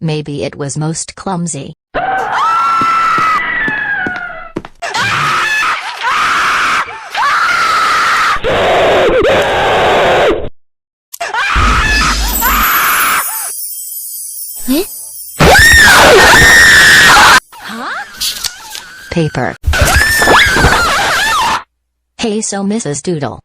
Maybe it was most clumsy. Paper. Hey, so Mrs. Doodle,